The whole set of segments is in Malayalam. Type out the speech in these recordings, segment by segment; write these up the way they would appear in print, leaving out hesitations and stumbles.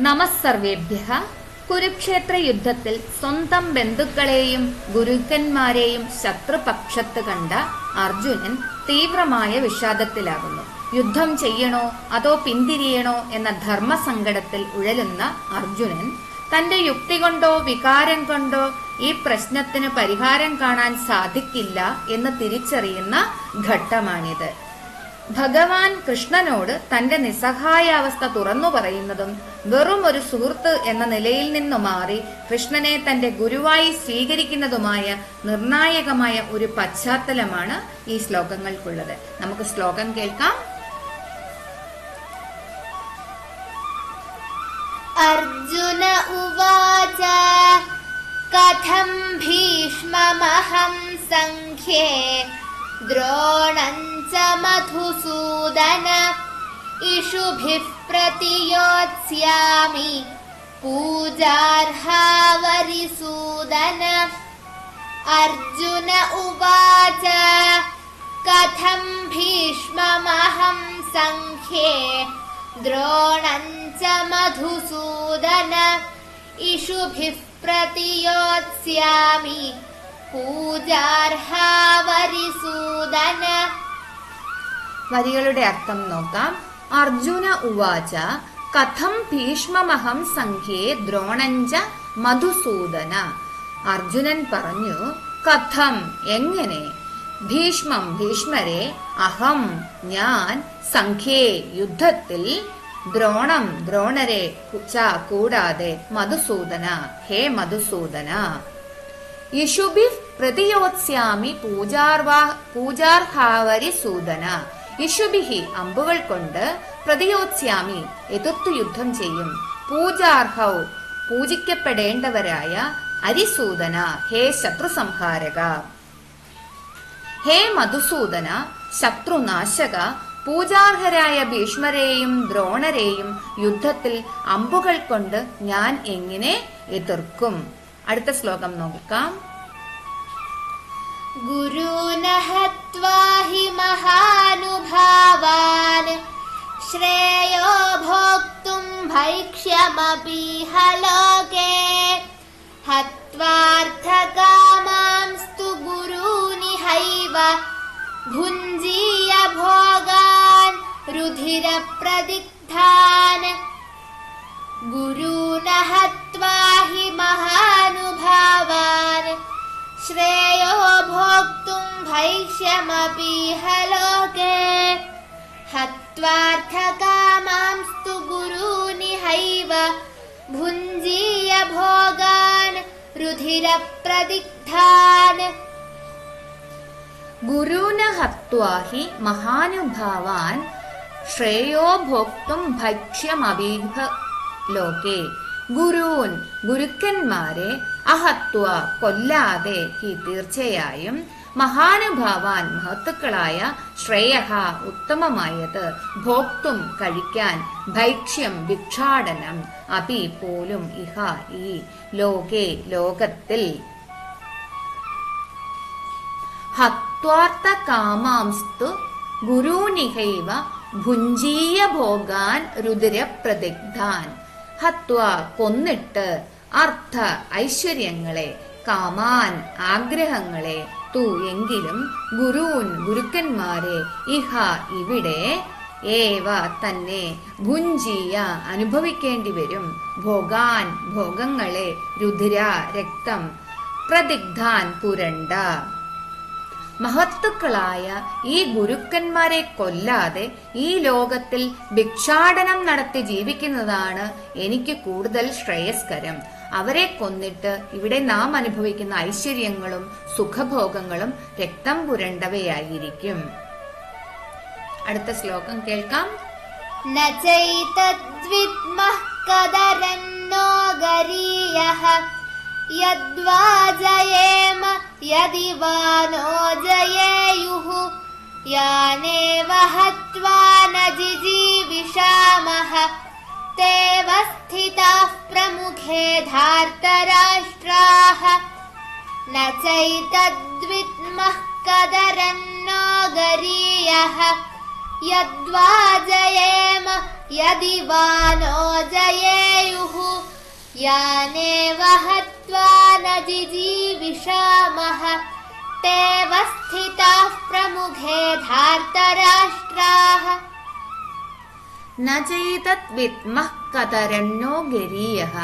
നമസ്സർവേഭ്യഃ. കുരുക്ഷേത്ര യുദ്ധത്തിൽ സ്വന്തം ബന്ധുക്കളെയും ഗുരുക്കന്മാരെയും ശത്രുപക്ഷത്ത് കണ്ട അർജുനൻ തീവ്രമായ വിഷാദത്തിലാകുന്നു. യുദ്ധം ചെയ്യണോ അതോ പിന്തിരിയണോ എന്ന ധർമ്മസങ്കടത്തിൽ ഉഴലുന്ന അർജുനൻ തന്റെ യുക്തി കൊണ്ടോ വികാരം കൊണ്ടോ ഈ പ്രശ്നത്തിന് പരിഹാരം കാണാൻ സാധിക്കില്ല എന്ന് തിരിച്ചറിയുന്ന ഘട്ടമാണിത്. ഭഗവാൻ കൃഷ്ണനോട് തന്റെ നിസ്സഹായാവസ്ഥ തുറന്നു പറയുന്നതും വെറും ഒരു സുഹൃത്ത് എന്ന നിലയിൽ നിന്നു മാറി കൃഷ്ണനെ തന്റെ ഗുരുവായി സ്വീകരിക്കുന്നതുമായ നിർണായകമായ ഒരു പശ്ചാത്തലമാണ് ഈ ശ്ലോകങ്ങൾക്കുള്ളത്. നമുക്ക് ശ്ലോകം കേൾക്കാം. അർജുന ഉവാച കഥം ഭീഷ്മമഹം സംഖ്യേ ദ്രോണം ച മധുസൂദന ഇഷുഭിഃ പ്രതിയോത്സ്യാമി പൂജാർഹാ വരിസൂദന. അർജുന ഉവാച കഥം ഭീഷ്മമഹം സംഖ്യേ ദ്രോണം ച മധുസൂദന ഇഷുഭിഃ പ്രതിയോത്സ്യാമി പൂജാർഹാ വരിസൂദന. വരികളുടെ അർത്ഥം നോക്കാം. അർജുന ഉവാച കഥം ഭീഷ്മമഹം സംഖ്യേ ദ്രോണഞ്ച മധുസൂദന. അർജുനൻ പറഞ്ഞു, കഥം എങ്ങനെ, ഭീഷ്മം ഭീഷ്മരെ, അഹം ഞാൻ, സംഖ്യേ യുദ്ധത്തിൽ, ദ്രോണം ദ്രോണരെ കൂടാതെ, മധുസൂദന ഹേ മധുസൂദന. ഇഷുഭിഃ പ്രതിയോത്സ്യാമി പൂജാർഹാവരി സൂദന. ഇഷുഭിഹി അമ്പുകൾ കൊണ്ട്, പ്രതിയോത്സ്യാമി എതിർത്തു യുദ്ധം ചെയ്യും, പൂജാർഹൗ പൂജിക്കപ്പെടേണ്ടവരായ, അരിസൂദന ഹേ ശത്രുസംഹാരക. ഹേ മധുസൂദന ശത്രുനാശക, പൂജാർഹരായ ഭീഷ്മരെയും ദ്രോണരെയും യുദ്ധത്തിൽ അമ്പുകൾ കൊണ്ട് ഞാൻ എങ്ങനെ എതിർക്കും? അടുത്ത ശ്ലോകം നോക്കാം. ഗുരൂന ഹത്വാ ഹി മഹാനുഭാവാൻ ശ്രേയോ ഭോക്തും ഭൈക്ഷ്യമപീഹ ലോകേ ഹത്വാർത്ഥകാമാംസ്തു ഗുരൂനി ഹൈവ ഭുഞ്ജീയ ഭോഗാൻ രുധിരപ്രദിഗ്ധാൻ. ഗുരൂന ഹത്വാ ഹി മഹാനുഭാവാൻ ശ്രേയോ ഭോക്തും ഭൈക്ഷ്യമപീഹ ലോകേ ഹത്വാർത്ഥകാമാംസ്തു ഗുരൂനി ഹൈവ ഭുഞ്ജീയ ഭോഗാൻ രുധിരപ്രദിഗ്ധാൻ. ഗുരൂന ഹത്വാ ഹി മഹാനുഭാവാൻ ശ്രേയോ ഭോക്തും ഭക്ഷ്യമപീഹ ലോകേ. ഗുരൂൻ ഗുരുക്കന്മാരെ, അഹത്വ കൊല്ലാതെ, ഹി തീർച്ചയായും, മഹാനുഭാവാൻ മഹത്തുക്കളായ, ശ്രേയഃ ഉത്തമമായത്, ഭോക്തും കഴിക്കാൻ, ഭൈക്ഷ്യം ഭിക്ഷാടനം, അപി പോലും, ഇഹ ഈ, ലോകേ ലോകത്തിൽ. ഹത്വാർത്ഥ കാമാംസ്തു ഗുരൂനിഹൈവ ഭുഞ്ജീയ ഭോഗാൻ രുധിരപ്രദിഗ്ധാൻ. ഹത്വ കൊന്നിട്ട്, അർത്ഥ ഐശ്വര്യങ്ങളെ, കാമാൻ ആഗ്രഹങ്ങളെ, തു എങ്കിലും, ഗുരൂൻ ഗുരുക്കന്മാരെ, ഇഹ ഇവിടെ, ഏവ തന്നെ, ഭുഞ്ജീയ അനുഭവിക്കേണ്ടി വരും, ഭോഗാൻ ഭോഗങ്ങളെ, രുധിര രക്തം, പ്രദിഗ്ധാൻ പുരണ്ട. മഹത്തുക്കളായ ഈ ഗുരുക്കന്മാരെ കൊല്ലാതെ ഈ ലോകത്തിൽ ഭിക്ഷാടനം നടത്തി ജീവിക്കുന്നതാണ് എനിക്ക് കൂടുതൽ ശ്രേയസ്കരം. അവരെ കൊന്നിട്ട് ഇവിടെ നാം അനുഭവിക്കുന്ന ഐശ്വര്യങ്ങളും സുഖഭോഗങ്ങളും രക്തം പുരണ്ടവയായിരിക്കും. അടുത്ത ശ്ലോകം കേൾക്കാം. ന ചൈതദ്വിദ്മഃ കദരന്നോ ഗരീയഃ യദ്വാ ജയേമ യദി വാ നോ ജയേയുഃ യാനേവ ഹത്വാ ന ജിജീവിഷാമഃ തേവ സ്ഥിതാഃ പ്രമുഖേ ധാർതരാഷ്ട്രാഃ. ന ചൈതദ്വിദ്മഃ കദരന്നോ ഗരീയഃ യദ്വാ ജയേമ यदि वा नो जयेयुः यानेव हत्वा न जिजीविषामः तेव स्थिताः प्रमुखे धार्तराष्ट्राः न चैतत् विद्मः कतरन्नो गरीयः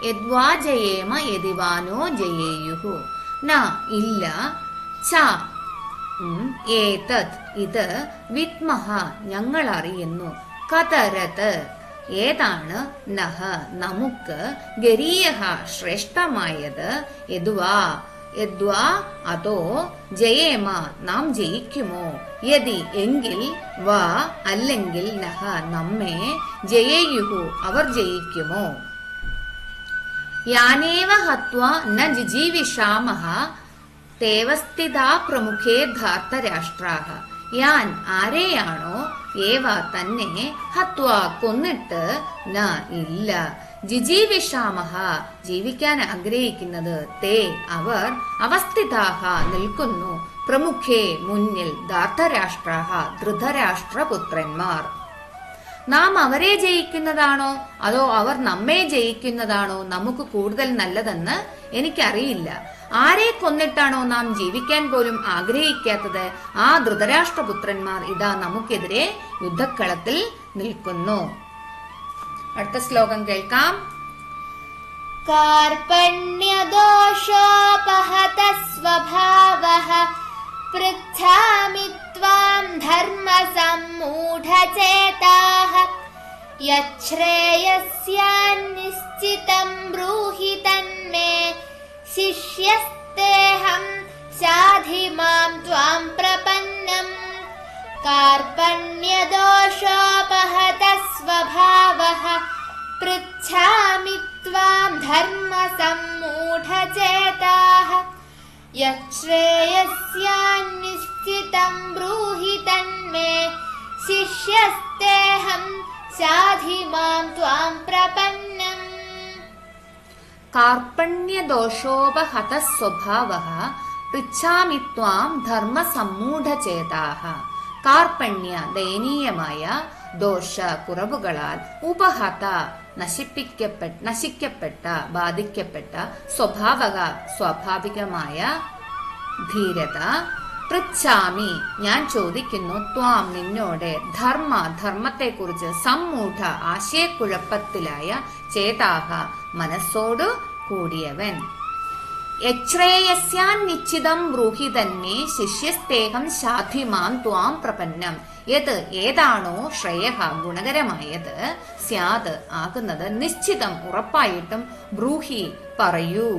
യദ്വാ ജയേമ യദി വാ നോ ജയേയുഹു. ന ഇല്ല, ച ഏതത് ഇത്, വിദ്മഹ ഞങ്ങൾ അറിയുന്നു, കതരത് ഏതാണ്, നഹ നമുക്ക്, ഗരീയഹ ശ്രേഷ്ഠമായത്, യദ്വാ യദ്വാ അതോ, ജയേമ നാം ജയിക്കുമോ, യദി എങ്കിൽ, വാ അല്ലെങ്കിൽ, നഹ നമ്മെ, ജയേയുഹു അവർ ജയിക്കുമോ. യാനേവ ഹത്വാ ന ജിജീവിഷാമഹ തേവസ്ഥിതാ പ്രമുഖേ ധാർത്തരാഷ്ട്രാഹ. യാൻ ആരെയാണോ, ഏവ തന്നെ, ഹത്വാ കൊന്നിട്ട്, ന ഇല്ല, ജിജീവിഷാമഹ ജീവിക്കാൻ ആഗ്രഹിക്കുന്നത്, തേ അവർ, അവസ്ഥിതാഹ നിൽക്കുന്നു, പ്രമുഖേ മുന്നിൽ, ധാർത്തരാഷ്ട്രാഹ ധൃതരാഷ്ട്രപുത്രന്മാർ. നാം അവരെ ജയിക്കുന്നതാണോ അതോ അവർ നമ്മെ ജയിക്കുന്നതാണോ നമുക്ക് കൂടുതൽ നല്ലതെന്ന് എനിക്കറിയില്ല. ആരെ കൊന്നിട്ടാണോ നാം ജീവിക്കാൻ പോലും ആഗ്രഹിക്കാത്തത്, ആ ധൃതരാഷ്ട്രപുത്രന്മാർ ഇതാ നമുക്കെതിരെ യുദ്ധക്കളത്തിൽ നിൽക്കുന്നു. അടുത്ത ശ്ലോകം കേൾക്കാം. कार्पण्यदोषोपहत स्वभावः पृच्छामि त्वां धर्मसम्मूढचेताः यच्छ्रेयस्यान्निश्चितं ब्रूहि तन्मे शिष्यस्तेऽहं शाधि मां त्वां प्रपन्नम्. कार्पण्यदोषोपहत स्वभावः पृच्छामि त्वां धर्मसम्मूढचेताः यच्छ्रेयस्यान्निश्चितं ब्रूहि तन्मे शिष्यस्तेऽहं शाधि मां त्वां प्रपन्नम्. कार्पण्यदोषोपहत स्वभावः पृच्छामि त्वां धर्मसम्मूഢചേതാഃ. കാർപ്പണ്യ ദയനീയമായ, ദോഷ കുറവുകളാൽ, ഉപഹത നശിക്കപ്പെട്ട ബാധിക്കപ്പെട്ട, സ്വഭാവക സ്വാഭാവികമായ ധീരത, പൃച്ഛാമി ഞാൻ ചോദിക്കുന്നു, ത്വാം നിന്നോട്, ധർമ്മ ധർമ്മത്തെക്കുറിച്ച്, സമ്മൂഢ ആശയക്കുഴപ്പത്തിലായ, ചേതാഹ മനസ്സോടു കൂടിയവൻ. യശ്രേയസ്യാന്നിശ്ചിതം ബ്രൂഹി തന്നെ ശിഷ്യസ്തേഹം ശാധിമാം ത്വാം പ്രപന്നം. യത് ഏതാണോ ശ്രേയഃ ഗുണകരമായത്, സ്യാത് ആകുന്നത്, നിശ്ചിതം ഉറപ്പായിട്ടും, ബ്രൂഹി പറയൂ,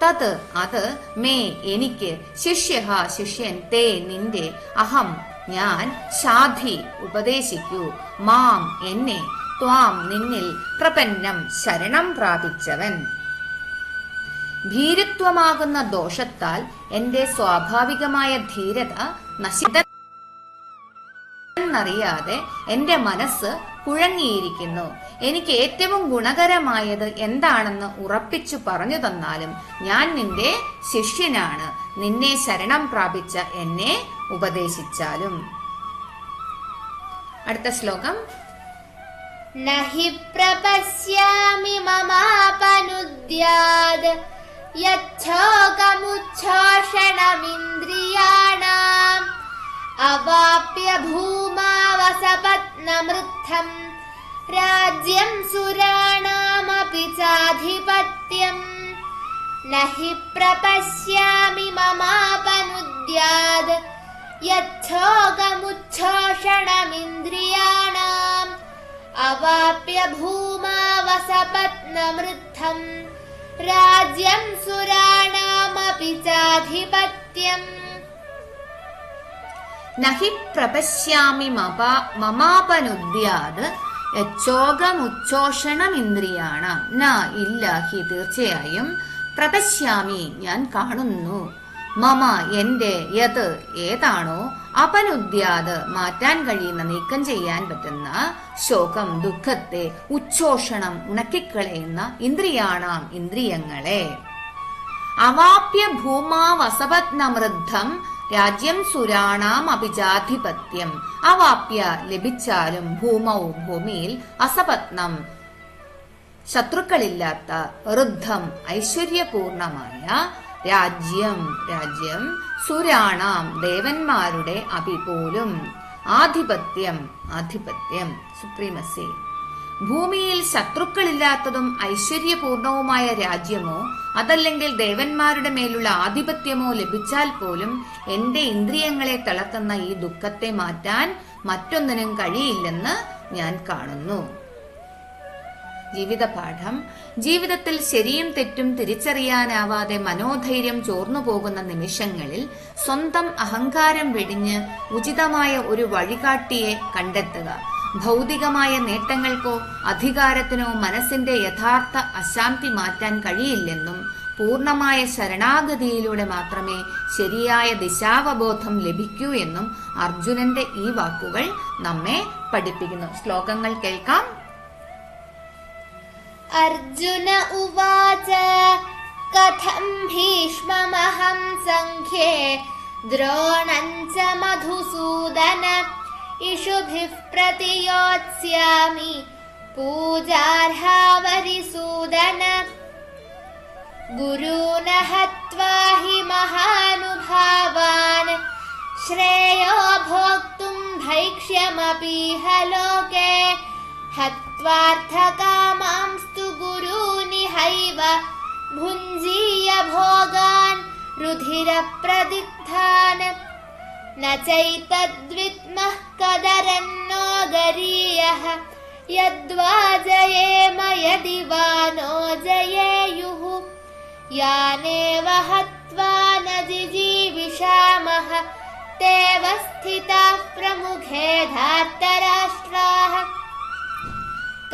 തത് അത്, മേ എനിക്ക്, ശിഷ്യഃ ശിഷ്യൻ, തേ നിന്റെ, അഹം ഞാൻ, ശാധി ഉപദേശിക്കൂ, മാം എന്നെ, ത്വാം നിന്നിൽ, പ്രപന്നം ശരണം പ്രാപിച്ചവൻ. ഭീരുത്വമാകുന്ന ദോഷത്താൽ എന്റെ സ്വാഭാവികമായ ധീരത നശിതന്നറിയാതെ എന്റെ മനസ്സ് കുഴങ്ങിയിരിക്കുന്നു. എനിക്ക് ഏറ്റവും ഗുണകരമായത് എന്താണെന്ന് ഉറപ്പിച്ചു പറഞ്ഞു തന്നാലും ഞാൻ നിന്റെ ശിഷ്യനാണ്. നിന്നെ ശരണം പ്രാപിച്ച എന്നെ ഉപദേശിച്ചാലും. അടുത്ത ശ്ലോകം. നഹി പ്രപശ്യാമി മമാപനുദ്യാത് യച്ഛോകമുച്ഛോഷണമിന്ദ്രിയാണാം അവാപ്യ ഭൂമാവസപത്നമൃദ്ധം രാജ്യം സുരാണാമപി ചാധിപത്യം. നഹി പ്രപശ്യാമി മമാപനുദ്യാത് യച്ഛോകമുച്ഛോഷണമിന്ദ്രിയാണാം അവാപ്യ ഭൂമാവസപത്നമൃദ്ധം രാജ്യം സുരാണാമപി ചാധിപത്യം. നഹി പ്രപശ്യാമി മമാപനുദ്യാത് യച്ഛോകമുച്ഛോഷണമിന്ദ്രിയാണാം. ന ഇല്ല, ഹി തീർച്ചയായും, പ്രപശ്യാമി ഞാൻ കാണുന്നു, മമ എന്റെ, യത് ഏതാണോ, അപനുദ്യാത് മാറ്റാൻ കഴിയുന്ന, നീക്കം ചെയ്യാൻ പറ്റുന്ന, ശോകം ദുഃഖത്തെ, ഉച്ഛോഷണം ഉണക്കിക്കളയുന്ന, ഇന്ദ്രിയാണാം ഇന്ദ്രിയങ്ങളെ, അവാപ്യ ഭൂമാവസപത്നമൃദ്ധം രാജ്യം സുരാണാം അഭിജാധിപത്യം അവാപ്യ ലഭിച്ചാലും ഭൂമൗ ഭൂമിയിൽ അസപത്നം ശത്രുക്കളില്ലാത്ത ഋദ്ധം ഐശ്വര്യപൂർണമായ രാജ്യം സുരാണാം ദേവന്മാരുടെ അഭിപോലും ആധിപത്യം സുപ്രീമസി ഭൂമിയിൽ ശത്രുക്കളില്ലാത്തതും ഐശ്വര്യപൂർണവുമായ രാജ്യമോ അതല്ലെങ്കിൽ ദേവന്മാരുടെ മേലുള്ള ആധിപത്യമോ ലഭിച്ചാൽ പോലും എന്റെ ഇന്ദ്രിയങ്ങളെ തളർത്തുന്ന ഈ ദുഃഖത്തെ മാറ്റാൻ മറ്റൊന്നിനും കഴിയില്ലെന്ന് ഞാൻ കാണുന്നു. ജീവിതപാഠം: ജീവിതത്തിൽ ശരിയും തെറ്റും തിരിച്ചറിയാനാവാതെ മനോധൈര്യം ചോർന്നു പോകുന്ന നിമിഷങ്ങളിൽ സ്വന്തം അഹങ്കാരം വെടിഞ്ഞ് ഉചിതമായ ഒരു വഴികാട്ടിയെ കണ്ടെത്തുക. ഭൗതികമായ നേട്ടങ്ങൾക്കോ അധികാരത്തിനോ മനസ്സിന്റെ യഥാർത്ഥ അശാന്തി മാറ്റാൻ കഴിയില്ലെന്നും പൂർണമായ ശരണാഗതിയിലൂടെ മാത്രമേ ശരിയായ ദിശാവബോധം ലഭിക്കൂ എന്നും അർജുനന്റെ ഈ വാക്കുകൾ നമ്മെ പഠിപ്പിക്കുന്നു. ശ്ലോകങ്ങൾ കേൾക്കാം. അർജുന ഉവാച കഥം ഭീഷ്മമഹം സംഖ്യേ ദ്രോണം ച മധുസൂദന ഇഷുഭിഃ പ്രതിയോത്സ്യാമി പൂജാർഹാ വരിസൂദന ഗുരൂന ഹത്വാ ഹി മഹാനുഭാവാൻ ശ്രേയോ ഭോക്തും ഭൈക്ഷ്യമപീഹ ലോകേ ഹത്വാർത്ഥകാമാംസ്തു ഗുരൂനിഹൈവ ഭുഞ്ജീയ ഭോഗാൻ രുധിരപ്രദിഗ്ധാൻ ന ചൈതദ്വിദ്മഃ കദരന്നോ ഗരീയഃ യദ്വാ ജയേമ യദി വാ നോ ജയേയുഃ യാനേവ ഹത്വാ ന ജിജീവിഷാമഃ തേവ സ്ഥിതാഃ പ്രമുഖേ ധാർത്തരാഷ്ട്രാഃ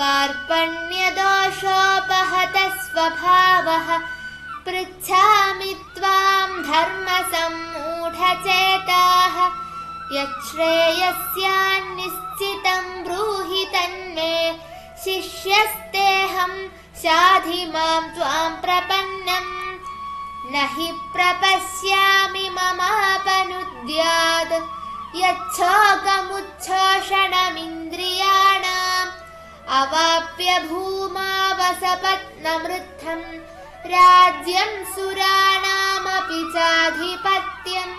कार्पण्यदोषोपहत स्वभावः पृच्छामि त्वां धर्मसम्मूढचेताः यच्छ्रेयस्यान्निश्चितं ब्रूहि तन्मे शिष्यस्तेऽहं शाधि मां त्वां प्रपन्नम् न हि प्रपश्यामि ममापनुद्यात् यच्छोकमुच्छोषणमिन्द्रियाणाम् अवाप्य भूमावसपत्नमृद्धं राज्यं सुराणामपि चाधिपत्यम्.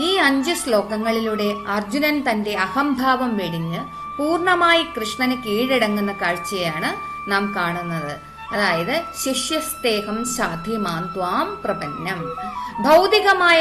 ഈ 5 ശ്ലോകങ്ങളിലൂടെ അർജുനൻ തന്റെ അഹംഭാവം വെടിഞ്ഞ് പൂർണമായി കൃഷ്ണന് കീഴടങ്ങുന്ന കാഴ്ചയാണ് നാം കാണുന്നത്. അതായത് ശിഷ്യസ്തേഹം സാധിമാൻ ത്വാം പ്രപന്നം. ഭൗതികമായ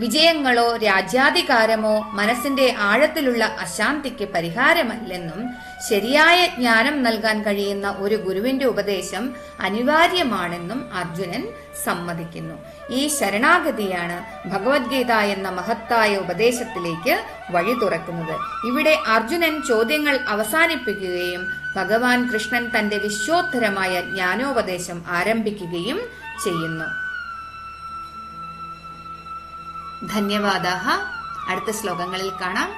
വിജയങ്ങളോ രാജ്യാധികാരമോ മനസ്സിന്റെ ആഴത്തിലുള്ള അശാന്തിക്ക് പരിഹാരമല്ലെന്നും ശരിയായ ജ്ഞാനം നൽകാൻ കഴിയുന്ന ഒരു ഗുരുവിന്റെ ഉപദേശം അനിവാര്യമാണെന്നും അർജുനൻ സമ്മതിക്കുന്നു. ഈ ശരണാഗതിയാണ് ഭഗവത്ഗീത എന്ന മഹത്തായ ഉപദേശത്തിലേക്ക് വഴി തുറക്കുന്നത്. ഇവിടെ അർജുനൻ ചോദ്യങ്ങൾ അവസാനിപ്പിക്കുകയും ഭഗവാൻ കൃഷ്ണൻ തന്റെ വിശ്വോത്തരമായ ജ്ഞാനോപദേശം ആരംഭിക്കുകയും ചെയ്യുന്നു. ധന്യവാദാഹ. അടുത്ത ശ്ലോകങ്ങളിൽ കാണാം.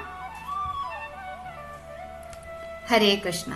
ഹരേ കൃഷ്ണ.